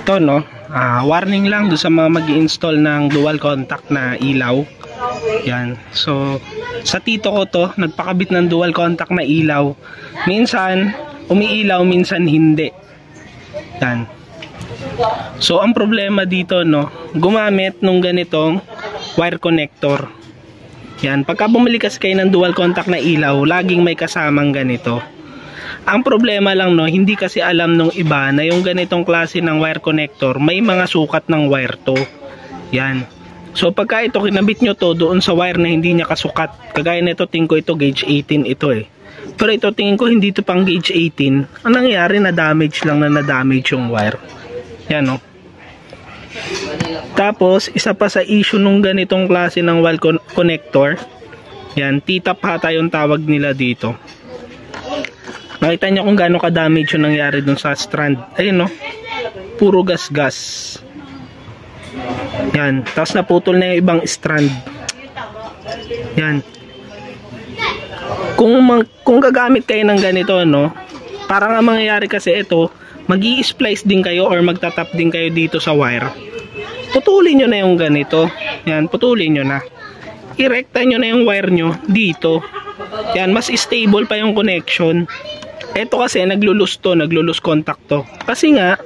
Ito, no, warning lang do sa mga mag-i-install ng dual contact na ilaw. Yan. So, sa tito ko to, nagpakabit ng dual contact na ilaw. Minsan, umiilaw, minsan hindi. Yan. So, ang problema dito, no, gumamit nung ganitong wire connector. Yan. Pagka bumili kasi kayo ng dual contact na ilaw, laging may kasamang ganito. Ang problema lang, no, hindi kasi alam nung iba na yung ganitong klase ng wire connector, may mga sukat ng wire to. Yan. So pagka ito kinabit nyo to doon sa wire na hindi niya kasukat, kagaya nito tingin ko ito gauge 18 ito eh. Pero ito tingin ko hindi ito pang gauge 18. Ang nangyayari na damage lang na damage yung wire. Yan, no. Tapos isa pa sa issue nung ganitong klase ng wire connector, yan, T-tap hata yung tawag nila dito. Nakita nyo kung gaano ka-damage yung nangyari dun sa strand. Ayun, no. Puro gas-gas. Yan. Tapos naputol na yung ibang strand. Yan. Kung gagamit kayo ng ganito, no, parang ang mangyayari kasi ito, mag-i-splice din kayo or magtatap din kayo dito sa wire. Putulin nyo na yung ganito. Yan. Putulin nyo na. Irekta nyo na yung wire nyo dito. Yan. Mas stable pa yung connection. Ito kasi naglulus to, naglulus contact to. Kasi nga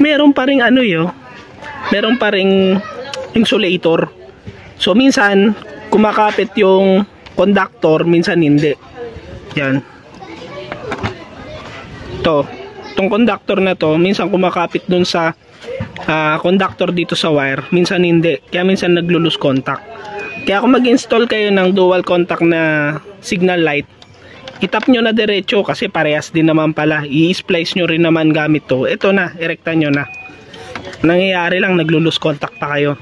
meron pa ring ano yo, meron pa ring insulator. So minsan kumakapit yung conductor, minsan hindi. Yan. Itong conductor na to, minsan kumakapit dun sa conductor dito sa wire, minsan hindi. Kaya minsan naglulus contact. Kaya kung mag-install kayo ng dual contact na signal light, itap nyo na diretso kasi parehas din naman pala. I-splice nyo rin naman gamit to. Ito na, erekta nyo na. Nangyayari lang, naglulus contact pa kayo.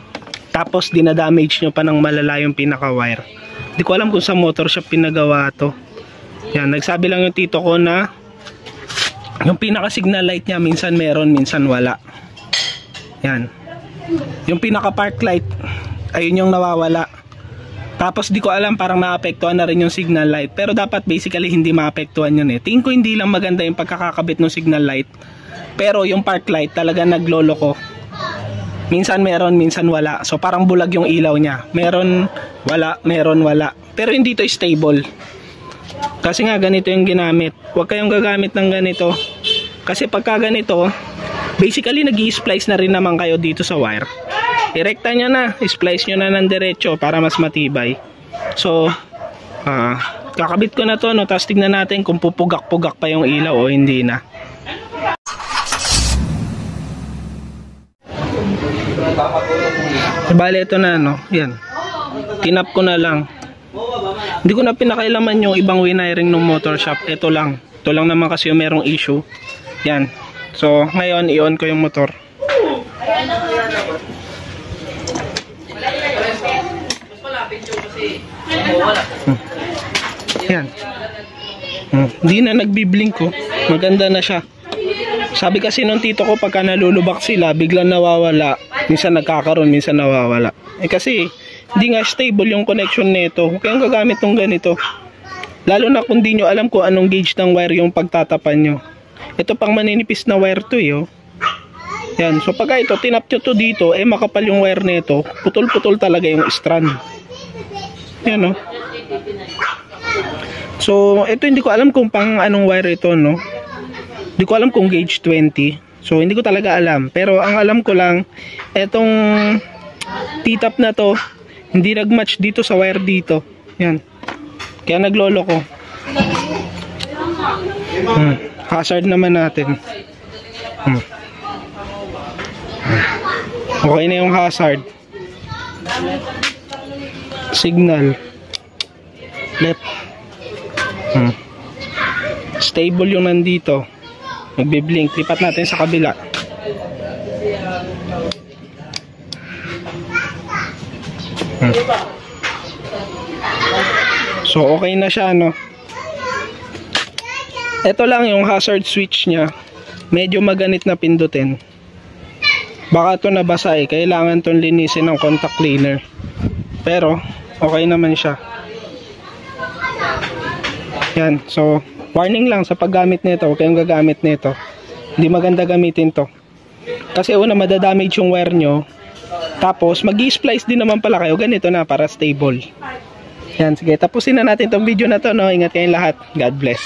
Tapos dinadamage nyo pa ng malala yung pinaka-wire. Hindi ko alam kung sa motor shop pinagawa to. Yan, nagsabi lang yung tito ko na yung pinaka-signal light niya minsan meron, minsan wala. Yan. Yung pinaka-park light, ayun yung nawawala. Tapos di ko alam, parang maapektuhan na rin yung signal light. Pero dapat basically hindi maapektuhan yun eh. Tingin ko hindi lang maganda yung pagkakakabit ng signal light. Pero yung park light talaga nagloloko. Minsan meron, minsan wala. So parang bulag yung ilaw niya. Meron, wala, meron, wala. Pero hindi to stable. Kasi nga ganito yung ginamit. Huwag kayong gagamit ng ganito. Kasi pagka ganito, basically nag-i-splice na rin naman kayo dito sa wire. Irekta nyo na, splice nyo na ng diretso para mas matibay. So, kakabit ko na to, no? Tapos tignan natin kung pupugak-pugak pa yung ilaw o hindi na. Bale, ito na, no? Yan. Tinap ko na lang. Hindi ko na pinakailaman yung ibang wiring ng motor shop. Ito lang. Ito lang naman kasi yung merong issue. Yan. So, ngayon, i-on ko yung motor. Yan. Hindi na nagbiblink ko. Maganda na siya. Sabi kasi nung tito ko, pagka nalulubak sila, biglang nawawala. Minsan nagkakaroon, minsan nawawala. Eh kasi, hindi nga stable yung connection nito. Kaya ang gagamit ng ganito. Lalo na kung di nyo alam kung anong gauge ng wire yung pagtatapan nyo. Ito pang maninipis na wire to eh. Yan. So pagka ito, tinap nyo to dito, eh makapal yung wire nito. Putol-putol talaga yung strand. Yan, no? So, ito hindi ko alam kung pang anong wire ito, no? Hindi ko alam kung gauge 20. So, hindi ko talaga alam. Pero, ang alam ko lang, etong T-tap na to, hindi nag-match dito sa wire dito. Yan. Kaya naglolo ko. Hazard naman natin. Okay na yung hazard. Signal left. Stable yung nandito. Magbiblink. Lipat natin sa kabila. So okay na siya, no? Ito lang yung hazard switch nya. Medyo maganit na pindutin. Baka ito nabasa eh. Kailangan itong linisin ng contact cleaner. Pero okay naman siya. Yan. So warning lang sa paggamit nito. Huwag kayong gagamit nito. Hindi maganda gamitin to. Kasi una, madadamage yung wire nyo. Tapos, mag-i-splice din naman pala kayo. Ganito na, para stable. Yan, sige. Tapusin na natin tong video na to, no? Ingat kayong lahat. God bless.